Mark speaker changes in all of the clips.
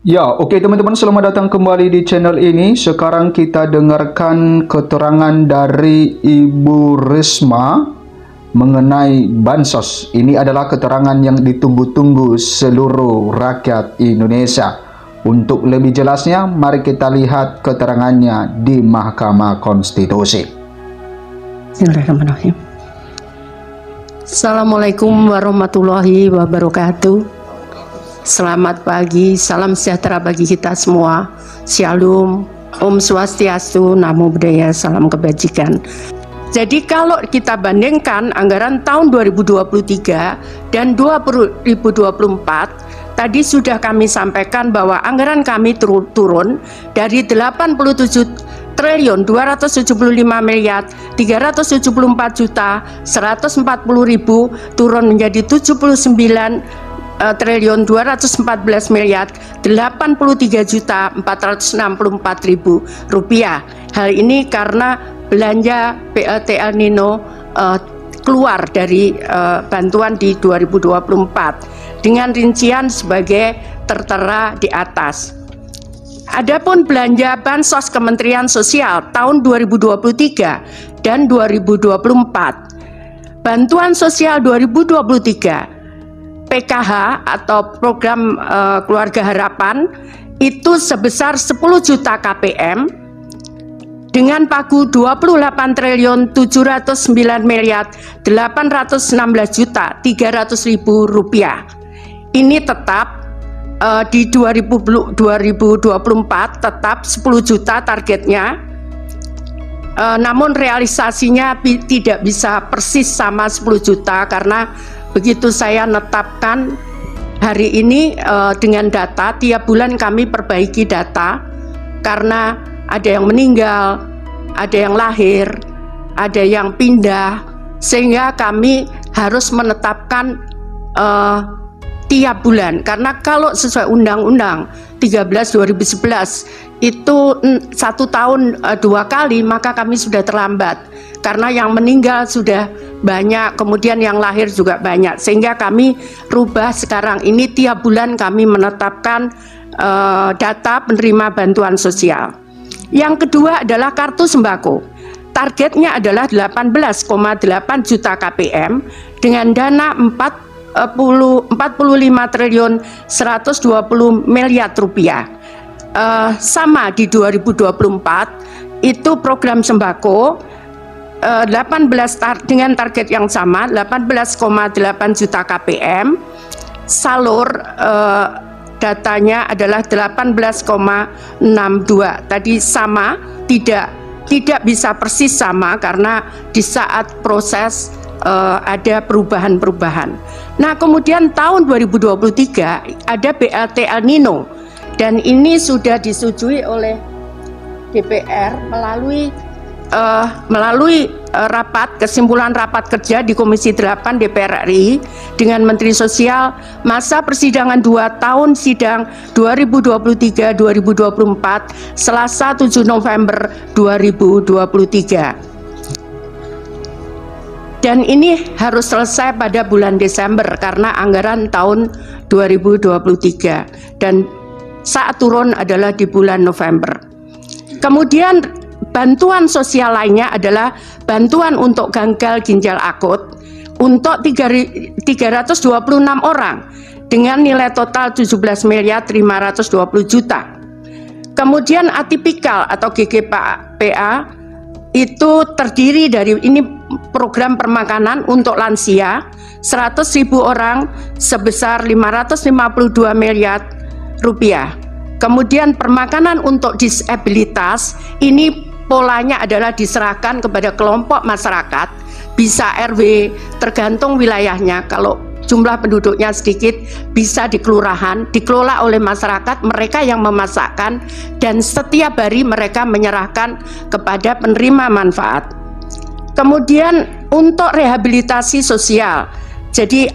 Speaker 1: Ya, okey teman-teman, selamat datang kembali di channel ini. Sekarang kita dengarkan keterangan dari Ibu Risma mengenai bansos. Ini adalah keterangan yang ditunggu-tunggu seluruh rakyat Indonesia. Untuk lebih jelasnya, mari kita lihat keterangannya di Mahkamah Konstitusi.
Speaker 2: Bismillahirrahmanirrahim. Assalamualaikum warahmatullahi wabarakatuh. Selamat pagi, salam sejahtera bagi kita semua. Shalom, Om Swastiastu, Namo Buddhaya, salam kebajikan. Jadi kalau kita bandingkan anggaran tahun 2023 dan 2024, tadi sudah kami sampaikan bahwa anggaran kami turun dari 87 triliun 275 miliar 374 juta 140 ribu turun menjadi 79 triliun 214 miliar 83 juta 464 ribu rupiah. Hal ini karena belanja BLT El Nino keluar dari bantuan di 2024 dengan rincian sebagai tertera di atas. Adapun belanja bansos Kementerian Sosial tahun 2023 dan 2024, bantuan sosial 2023 PKH atau program keluarga harapan itu sebesar 10 juta KPM dengan pagu 28 triliun 709 miliar 816 juta 300 ribu rupiah. Ini tetap di 2024 tetap 10 juta targetnya, namun realisasinya tidak bisa persis sama 10 juta karena begitu saya netapkan hari ini dengan data, tiap bulan kami perbaiki data karena ada yang meninggal, ada yang lahir, ada yang pindah, sehingga kami harus menetapkan tiap bulan. Karena kalau sesuai Undang-Undang 13/2011 itu 1 tahun 2 kali, maka kami sudah terlambat karena yang meninggal sudah banyak, kemudian yang lahir juga banyak, sehingga kami rubah sekarang ini tiap bulan kami menetapkan data penerima bantuan sosial. Yang kedua adalah kartu sembako. Targetnya adalah 18,8 juta KPM dengan dana 45 triliun 120 miliar rupiah. Sama di 2024 itu program sembako 18 dengan target yang sama 18,8 juta KPM, salur datanya adalah 18,62. Tadi sama, tidak bisa persis sama karena di saat proses ada perubahan-perubahan. Nah, kemudian tahun 2023 ada BLT El Nino dan ini sudah disetujui oleh DPR melalui kesimpulan rapat kerja di Komisi 8 DPR RI dengan Menteri Sosial masa persidangan 2 tahun sidang 2023-2024 Selasa 7 November 2023. Dan ini harus selesai pada bulan Desember karena anggaran tahun 2023 dan saat turun adalah di bulan November. Kemudian bantuan sosial lainnya adalah bantuan untuk gagal ginjal akut untuk 326 orang dengan nilai total 17 miliar 520 juta. Kemudian atipikal atau GGPA itu terdiri dari ini program permakanan untuk lansia 100.000 orang sebesar 552 miliar rupiah. Kemudian permakanan untuk disabilitas ini polanya adalah diserahkan kepada kelompok masyarakat, bisa RW tergantung wilayahnya. Kalau jumlah penduduknya sedikit bisa di kelurahan, dikelola oleh masyarakat, mereka yang memasakkan dan setiap hari mereka menyerahkan kepada penerima manfaat. Kemudian untuk rehabilitasi sosial, jadi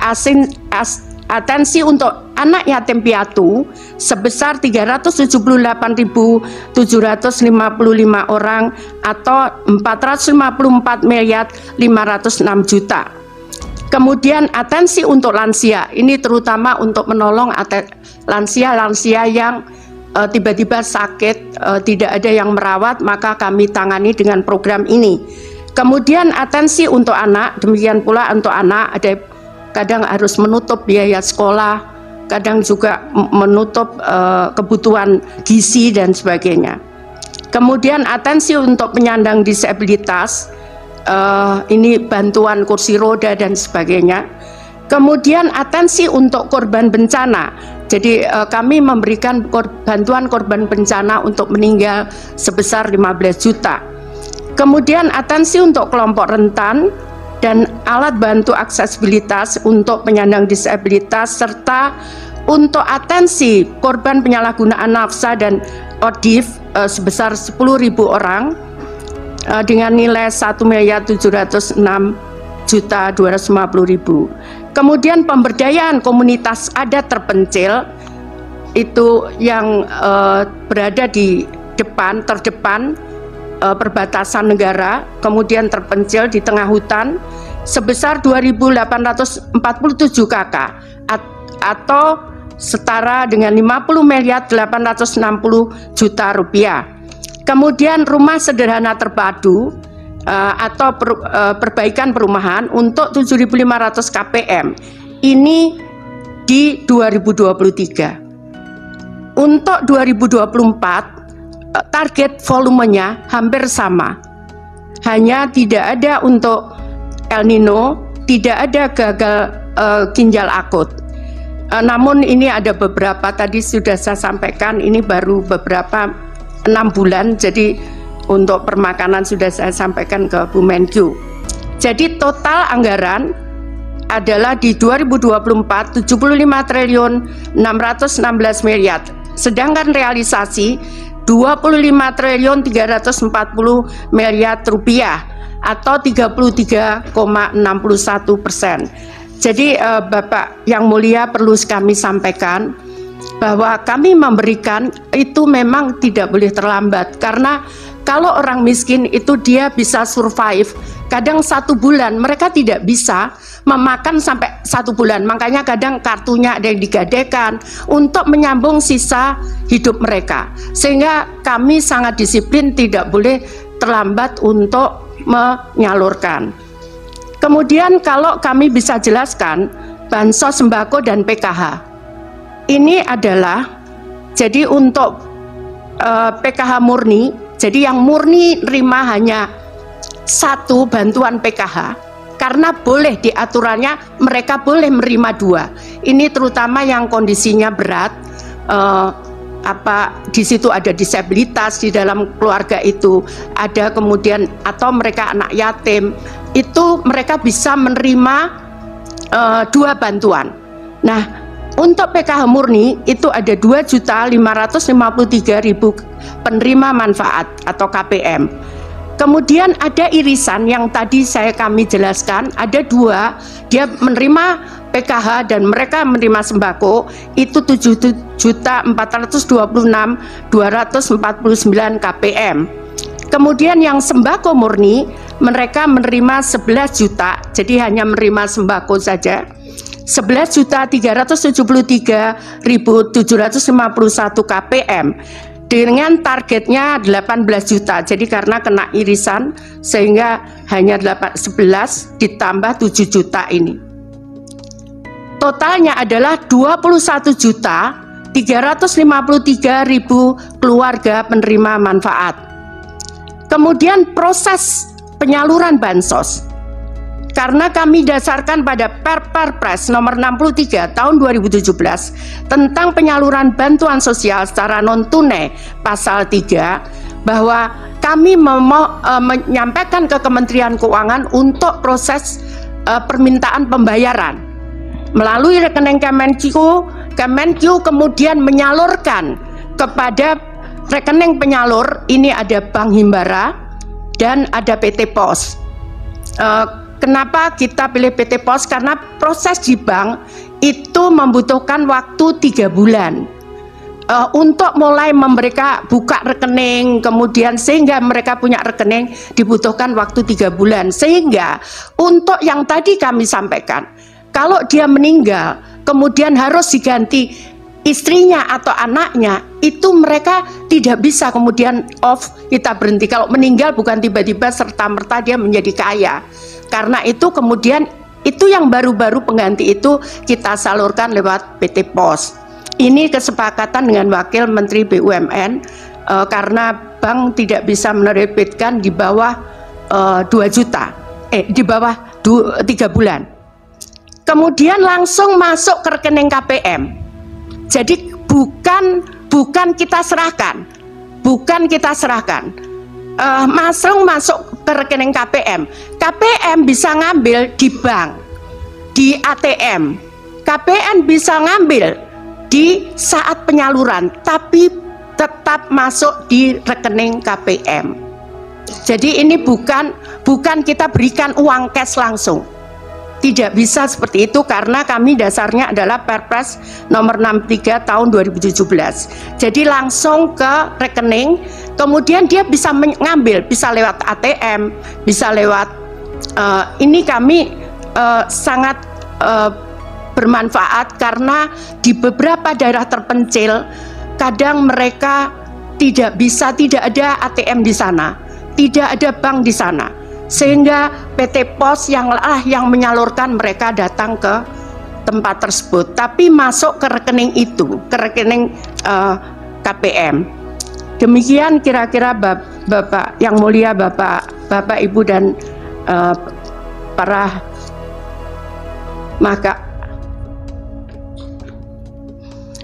Speaker 2: atensi untuk anak yatim piatu sebesar 378.755 orang atau 454 miliar 506 juta. Kemudian atensi untuk lansia, ini terutama untuk menolong lansia-lansia yang tiba-tiba sakit, tidak ada yang merawat, maka kami tangani dengan program ini. Kemudian atensi untuk anak, demikian pula untuk anak ada kadang harus menutup biaya sekolah, kadang juga menutup kebutuhan gizi dan sebagainya. Kemudian atensi untuk penyandang disabilitas, ini bantuan kursi roda dan sebagainya. Kemudian atensi untuk korban bencana, jadi kami memberikan bantuan korban bencana untuk meninggal sebesar 15 juta. Kemudian atensi untuk kelompok rentan dan alat bantu aksesibilitas untuk penyandang disabilitas, serta untuk atensi korban penyalahgunaan nafsa dan ODIF sebesar 10.000 orang dengan nilai 1.706.250.000. Kemudian pemberdayaan komunitas adat terpencil itu yang berada di terdepan perbatasan negara, kemudian terpencil di tengah hutan sebesar 2.847 KK atau setara dengan 50.860.000.000 rupiah. Kemudian rumah sederhana terpadu atau perbaikan perumahan untuk 7.500 KPM ini di 2023. Untuk 2024 target volumenya hampir sama, hanya tidak ada untuk El Nino, tidak ada gagal ginjal akut. Namun ini ada beberapa, tadi sudah saya sampaikan, ini baru beberapa 6 bulan, jadi untuk permakanan sudah saya sampaikan ke Bu Menkyu. Jadi total anggaran adalah di 2024 75 triliun 616 miliar, sedangkan realisasi 25 triliun 340 miliar rupiah atau 33,61%. Jadi Bapak yang mulia, perlu kami sampaikan bahwa kami memberikan itu memang tidak boleh terlambat, karena kalau orang miskin itu dia bisa survive kadang 1 bulan, mereka tidak bisa memakan sampai 1 bulan, makanya kadang kartunya ada yang digadaikan untuk menyambung sisa hidup mereka, sehingga kami sangat disiplin, tidak boleh terlambat untuk menyalurkan. Kemudian kalau kami bisa jelaskan bansos sembako dan PKH ini adalah, jadi untuk PKH murni, jadi yang murni nerima hanya 1 bantuan PKH, karena boleh diaturannya mereka boleh menerima 2. Ini terutama yang kondisinya berat, di situ ada disabilitas di dalam keluarga itu ada, kemudian atau mereka anak yatim, itu mereka bisa menerima 2 bantuan. Nah, untuk PKH murni itu ada 2.553.000 penerima manfaat atau KPM. Kemudian ada irisan yang tadi kami jelaskan, ada 2, dia menerima PKH dan mereka menerima sembako itu 7.426.249 KPM. Kemudian yang sembako murni mereka menerima 11 juta, jadi hanya menerima sembako saja 11.373.751 KPM dengan targetnya 18 juta. Jadi karena kena irisan sehingga hanya 11 ditambah 7 juta ini. Totalnya adalah 21.353.000 keluarga penerima manfaat. Kemudian proses penyaluran bansos, karena kami dasarkan pada Perpres nomor 63 tahun 2017 tentang penyaluran bantuan sosial secara non tunai pasal 3, bahwa kami menyampaikan ke Kementerian Keuangan untuk proses permintaan pembayaran melalui rekening Kemenkyu kemudian menyalurkan kepada rekening penyalur. Ini ada Bank Himbara dan ada PT Pos. Kenapa kita pilih PT Pos? Karena proses di bank itu membutuhkan waktu 3 bulan untuk mulai mereka buka rekening, kemudian sehingga mereka punya rekening dibutuhkan waktu 3 bulan. Sehingga untuk yang tadi kami sampaikan, kalau dia meninggal kemudian harus diganti istrinya atau anaknya, itu mereka tidak bisa kemudian off, kita berhenti. Kalau meninggal bukan tiba-tiba serta-merta dia menjadi kaya. Karena itu kemudian itu yang baru-baru pengganti itu kita salurkan lewat PT POS. Ini kesepakatan dengan Wakil Menteri BUMN karena bank tidak bisa menerbitkan di bawah 2 juta, di bawah 3 bulan. Kemudian langsung masuk ke rekening KPM. Jadi bukan kita serahkan, masuk ke rekening KPM. KPM bisa ngambil di bank, di ATM. KPM bisa ngambil di saat penyaluran, tapi tetap masuk di rekening KPM. Jadi ini bukan kita berikan uang cash langsung. Tidak bisa seperti itu karena kami dasarnya adalah Perpres nomor 63 tahun 2017. Jadi langsung ke rekening, kemudian dia bisa mengambil, bisa lewat ATM, bisa lewat ini kami sangat bermanfaat karena di beberapa daerah terpencil kadang mereka tidak ada ATM di sana, tidak ada bank di sana. Sehingga PT POS yang menyalurkan mereka datang ke tempat tersebut, tapi masuk ke rekening itu, ke rekening KPM. Demikian kira-kira Bapak yang mulia, Bapak Ibu dan para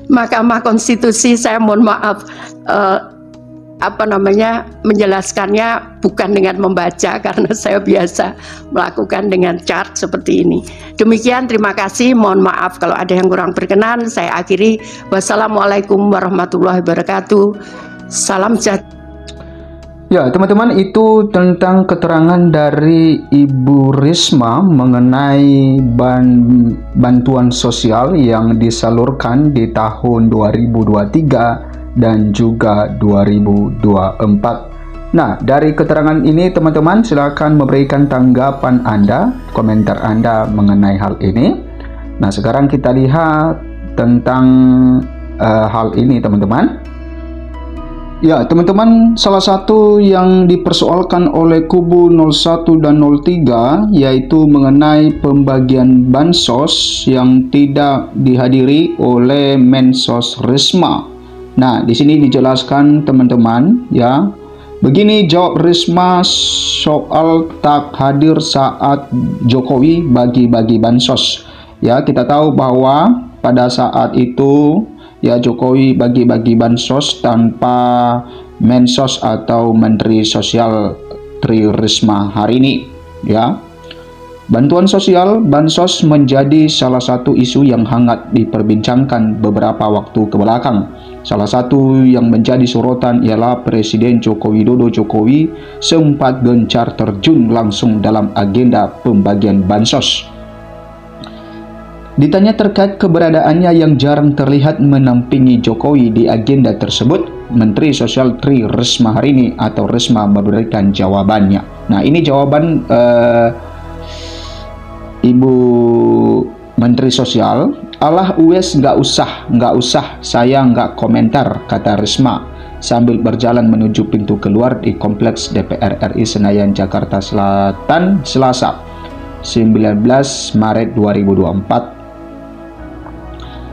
Speaker 2: Mahkamah Konstitusi. Saya mohon maaf menjelaskannya bukan dengan membaca karena saya biasa melakukan dengan chart seperti ini. Demikian, terima kasih, mohon maaf kalau ada yang kurang berkenan. Saya akhiri, wassalamualaikum warahmatullahi wabarakatuh. Salam sejahtera.
Speaker 1: Ya, teman-teman, itu tentang keterangan dari Ibu Risma mengenai bantuan sosial yang disalurkan di tahun 2023 dan juga 2024. Nah, dari keterangan ini teman-teman silakan memberikan tanggapan Anda, komentar Anda mengenai hal ini. Nah, sekarang kita lihat tentang hal ini teman-teman. Ya, teman-teman, salah satu yang dipersoalkan oleh kubu 01 dan 03 yaitu mengenai pembagian bansos yang tidak dihadiri oleh Mensos Risma. Nah, di sini dijelaskan teman-teman ya. Begini jawab Risma soal tak hadir saat Jokowi bagi-bagi bansos. Ya, kita tahu bahwa pada saat itu ya Jokowi bagi-bagi bansos tanpa Mensos atau Menteri Sosial Tri Risma hari ini ya. Bantuan sosial bansos menjadi salah satu isu yang hangat diperbincangkan beberapa waktu kebelakang. Salah satu yang menjadi sorotan ialah Presiden Joko Widodo sempat gencar terjun langsung dalam agenda pembagian bansos. Ditanya terkait keberadaannya yang jarang terlihat menampingi Jokowi di agenda tersebut, Menteri Sosial Tri Risma hari ini atau Risma memberikan jawabannya. Nah, ini jawaban Ibu Menteri Sosial. "Alah wes nggak usah, saya nggak komentar," kata Risma sambil berjalan menuju pintu keluar di Kompleks DPR RI Senayan, Jakarta Selatan, Selasa 19 Maret 2024.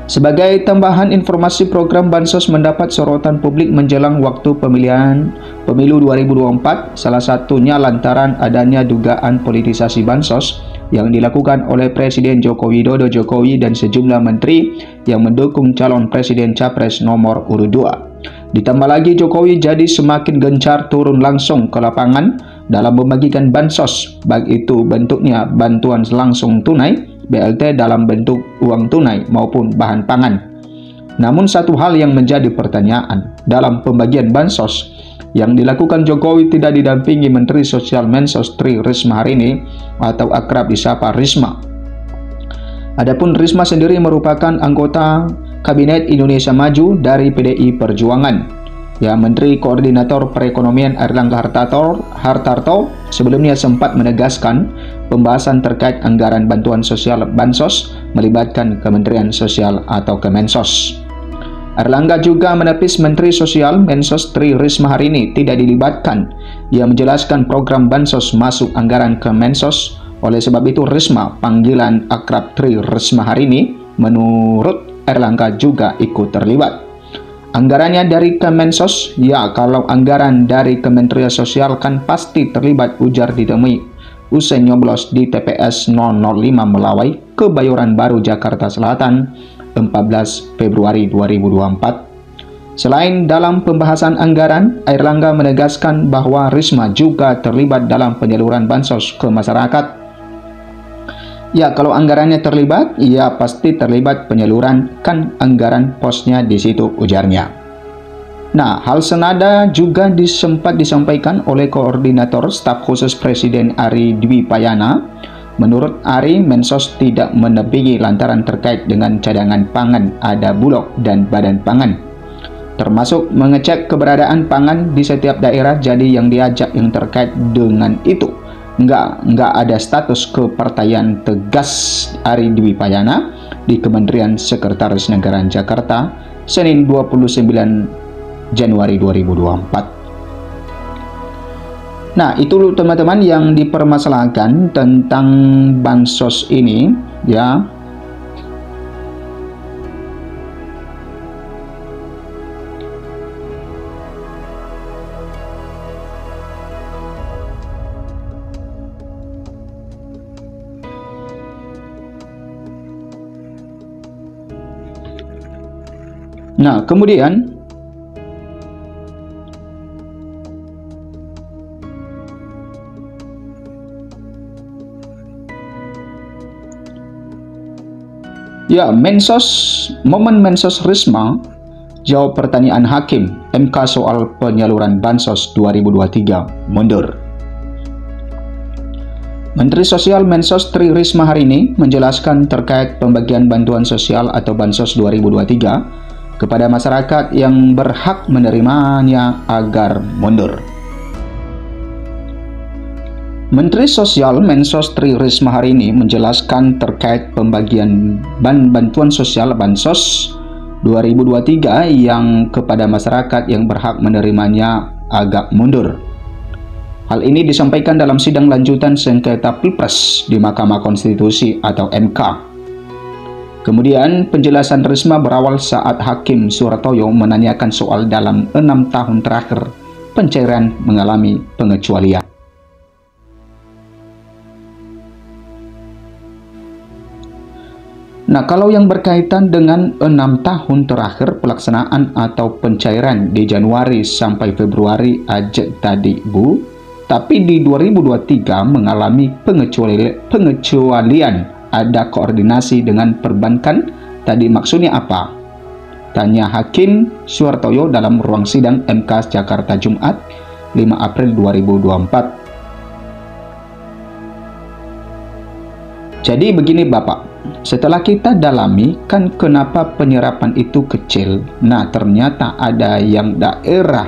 Speaker 1: Sebagai tambahan informasi, program Bansos mendapat sorotan publik menjelang waktu pemilu 2024, salah satunya lantaran adanya dugaan politisasi Bansos yang dilakukan oleh Presiden Joko Widodo dan sejumlah menteri yang mendukung calon Presiden Capres nomor urut 2. Ditambah lagi Jokowi jadi semakin gencar turun langsung ke lapangan dalam membagikan bansos, baik itu bentuknya bantuan langsung tunai, BLT dalam bentuk uang tunai maupun bahan pangan. Namun satu hal yang menjadi pertanyaan, dalam pembagian bansos yang dilakukan Jokowi tidak didampingi Menteri Sosial Mensos Tri Risma hari ini atau akrab disapa Risma. Adapun Risma sendiri merupakan anggota Kabinet Indonesia Maju dari PDI Perjuangan. Ya, Menteri Koordinator Perekonomian Airlangga Hartarto sebelumnya sempat menegaskan pembahasan terkait anggaran bantuan sosial Bansos melibatkan Kementerian Sosial atau Kemensos. Airlangga juga menepis Menteri Sosial Mensos Tri Risma hari ini tidak dilibatkan. Ia menjelaskan program Bansos masuk anggaran ke Mensos. Oleh sebab itu Risma, panggilan akrab Tri Risma hari ini, menurut Airlangga juga ikut terlibat. Anggarannya dari Kemensos? Ya, kalau anggaran dari Kementerian Sosial kan pasti terlibat, ujar ditemui usai nyoblos di TPS 005 Melawai, Kebayoran Baru, Jakarta Selatan, 14 Februari 2024. Selain dalam pembahasan anggaran, Airlangga menegaskan bahwa Risma juga terlibat dalam penyaluran bansos ke masyarakat. Ya, kalau anggarannya terlibat, ya pasti terlibat penyaluran, kan anggaran posnya di situ, ujarnya. Nah, hal senada juga sempat disampaikan oleh Koordinator Staf Khusus Presiden Ari Dwi Payana. Menurut Ari, Mensos tidak menerbigi lantaran terkait dengan cadangan pangan ada Bulog dan Badan Pangan, termasuk mengecek keberadaan pangan di setiap daerah. Jadi yang diajak yang terkait dengan itu nggak ada status kepartaian, tegas Ari Dwi Payana di Kementerian Sekretaris Negara Jakarta, Senin 29 Januari 2024. Nah, itu teman-teman yang dipermasalahkan tentang bansos ini, ya. Nah, kemudian ya, momen Mensos Risma jawab pertanyaan Hakim MK soal penyaluran Bansos 2023 mundur. Menteri Sosial Mensos Tri Risma hari ini menjelaskan terkait pembagian bantuan sosial atau Bansos 2023 kepada masyarakat yang berhak menerimanya agar mundur. Menteri Sosial Mensos Tri Risma hari ini menjelaskan terkait pembagian bantuan sosial Bansos 2023 yang kepada masyarakat yang berhak menerimanya agak mundur. Hal ini disampaikan dalam sidang lanjutan sengketa Pilpres di Mahkamah Konstitusi atau MK. Kemudian penjelasan Risma berawal saat Hakim Suhartoyo menanyakan soal dalam 6 tahun terakhir pencairan mengalami pengecualian. Nah, kalau yang berkaitan dengan 6 tahun terakhir pelaksanaan atau pencairan di Januari sampai Februari aja tadi Bu, tapi di 2023 mengalami pengecualian, ada koordinasi dengan perbankan, tadi maksudnya apa? Tanya Hakim Suhartoyo dalam ruang sidang MK Jakarta Jumat 5 April 2024. Jadi begini Bapak, setelah kita dalami kan kenapa penyerapan itu kecil. Nah, ternyata ada yang daerah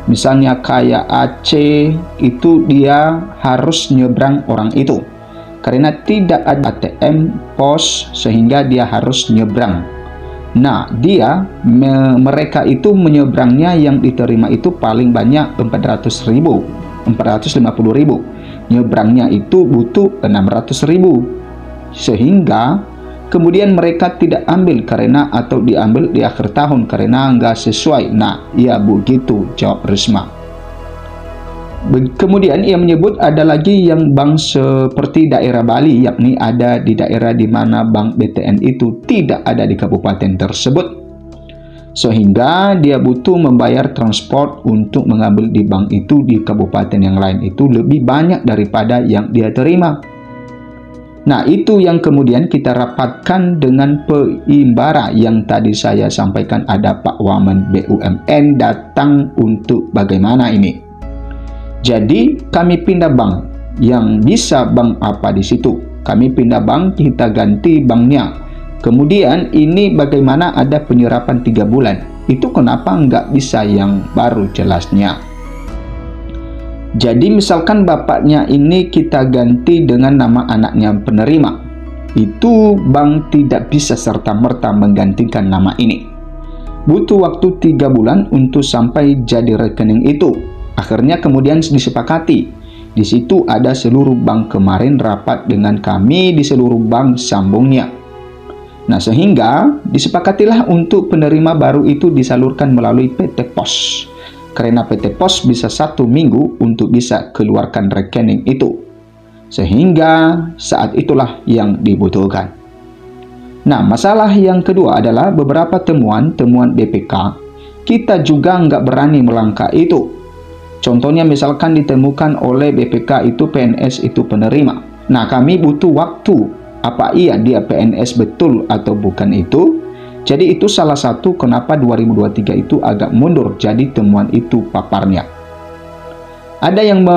Speaker 1: misalnya kayak Aceh itu dia harus nyebrang orang itu karena tidak ada ATM pos sehingga dia harus nyebrang. Nah, mereka itu menyeberangnya yang diterima itu paling banyak 450.000. Nyebrangnya itu butuh 600.000. Sehingga kemudian mereka tidak ambil karena atau diambil di akhir tahun karena nggak sesuai. Nah, ya begitu jawab Risma. Kemudian ia menyebut ada lagi yang bank seperti daerah Bali, yakni ada di daerah di mana bank BTN itu tidak ada di kabupaten tersebut. Sehingga dia butuh membayar transport untuk mengambil di bank itu di kabupaten yang lain itu lebih banyak daripada yang dia terima. Nah, itu yang kemudian kita rapatkan dengan Peimbara yang tadi saya sampaikan ada Pak Wamen BUMN datang untuk bagaimana ini. Jadi kami pindah bank, yang bisa bank apa di situ. Kami pindah bank, kita ganti banknya. Kemudian ini bagaimana ada penyerapan 3 bulan. Itu kenapa nggak bisa yang baru jelasnya. Jadi misalkan bapaknya ini kita ganti dengan nama anaknya penerima. Itu bank tidak bisa serta-merta menggantikan nama ini. butuh waktu 3 bulan untuk sampai jadi rekening itu. Akhirnya kemudian disepakati. Di situ ada seluruh bank kemarin rapat dengan kami di seluruh bank sambungnya. Nah, sehingga disepakatilah untuk penerima baru itu disalurkan melalui PT Pos. Karena PT Pos bisa 1 minggu untuk bisa keluarkan rekening itu. Sehingga saat itulah yang dibutuhkan. Nah, masalah yang kedua adalah beberapa temuan BPK. Kita juga nggak berani melangkah itu. Contohnya misalkan ditemukan oleh BPK itu PNS itu penerima. Nah, kami butuh waktu. Apa iya dia PNS betul atau bukan itu? Jadi itu salah satu kenapa 2023 itu agak mundur jadi temuan itu paparnya. Ada yang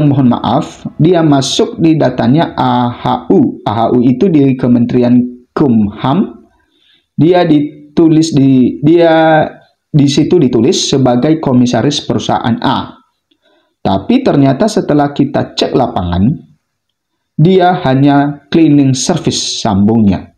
Speaker 1: mohon maaf, dia masuk di datanya AHU. AHU itu di Kementerian Kumham. Dia di situ ditulis sebagai komisaris perusahaan A. Tapi ternyata setelah kita cek lapangan, dia hanya cleaning service sambungnya.